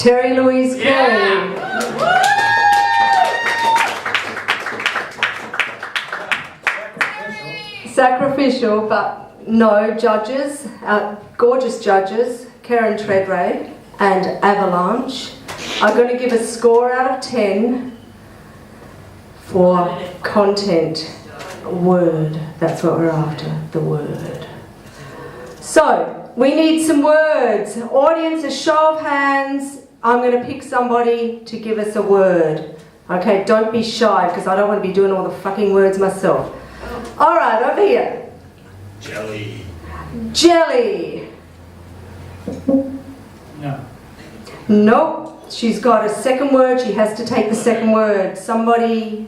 Teri Louise Kelly. Sacrificial, but no judges, gorgeous judges, Karen Treadray and Avalanche, are going to give a score out of 10 for content. Word, that's what we're after, the word. So, we need some words. Audience, a show of hands. I'm going to pick somebody to give us a word. Okay, don't be shy, because I don't want to be doing all the fucking words myself. Alright, over here. Jelly. Jelly. No. Nope. She's got a second word. She has to take the second word. Somebody.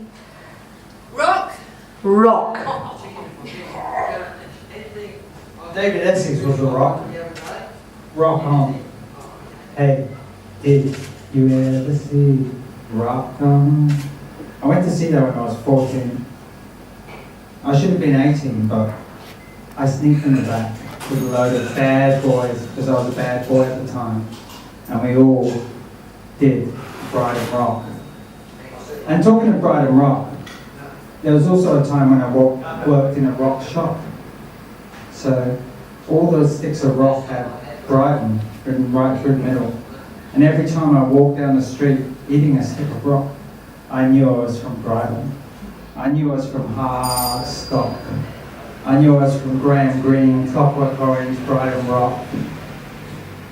Rock. Rock. David Essex was a rock. Rock on. Hey, did you ever see Rock on? I went to see that when I was 14. I should have been 18, but I sneaked in the back with a load of bad boys, because I was a bad boy at the time. And we all did Bride and Rock. And talking of Bride and Rock, there was also a time when I worked in a rock shop. So all those sticks of rock had Brighton written right through the middle. And every time I walked down the street eating a stick of rock, I knew I was from Brighton. I knew I was from Hard Stock. I knew I was from Graham Green, Clockwork Orange, Brighton Rock.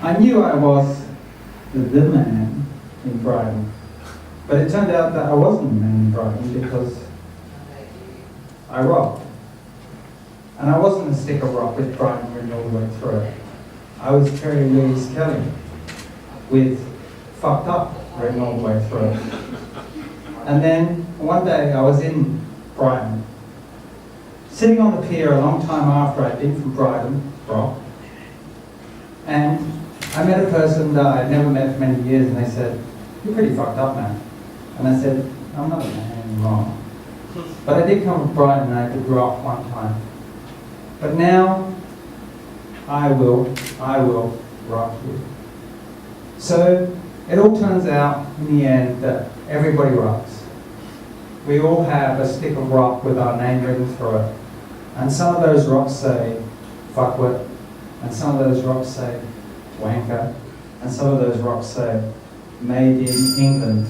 I knew I was the man in Brighton. But it turned out that I wasn't the man in Brighton because I rocked. And I wasn't a stick of rock with Brighton written all the way through it. I was Teri Louise Kelly with Fucked Up written all the way through it. And then one day I was in Brighton, sitting on the pier a long time after I'd been from Brighton, Rock, and I met a person that I'd never met for many years, and they said, "You're pretty fucked up, man." And I said, "I'm not a man anymore." But I did come from Brighton and I did rock one time. But now, I will rock you. So, it all turns out in the end that everybody rocks. We all have a stick of rock with our name written through it. And some of those rocks say fuckwit, and some of those rocks say wanker, and some of those rocks say made in England.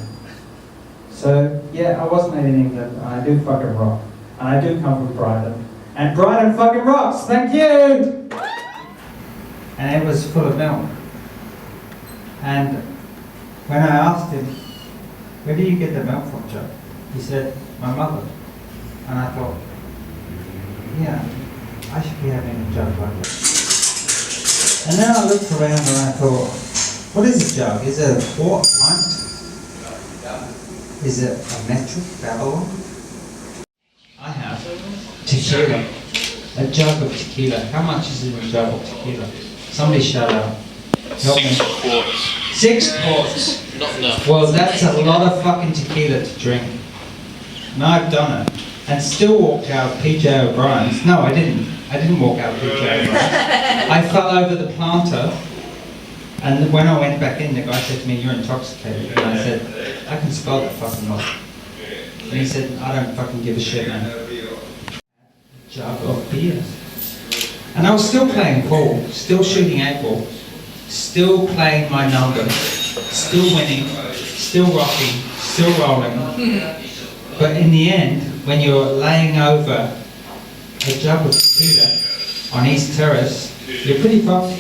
So yeah, I was made in England, and I do fucking rock. And I do come from Brighton. And Brighton fucking rocks, thank you! And it was full of milk. And when I asked him, "Where do you get the milk from, Joe?" He said, "My mother." And I thought, yeah, I should be having a jug like that. And then I looked around and I thought, what is a jug? Is it a quart pint? Is it a metric Babylon? I have tequila. A jug of tequila. How much is in a jug of tequila? Somebody shout out. Help me. 6 quarts. 6 quarts. Not enough. Well, that's a lot of fucking tequila to drink. And I've done it. And still walked out of PJ O'Brien's. No, I didn't. I didn't walk out of PJ O'Brien's. I fell over the planter. And when I went back in, the guy said to me, "You're intoxicated." And I said, "I can spell that fucking lot." And he said, "I don't fucking give a shit, man." Jug of beer. And I was still playing pool, still shooting 8-ball, still playing my numbers, still winning, still rocking, still rolling. But in the end, when you're laying over a jug of tequila on East Terrace, you're pretty fucked.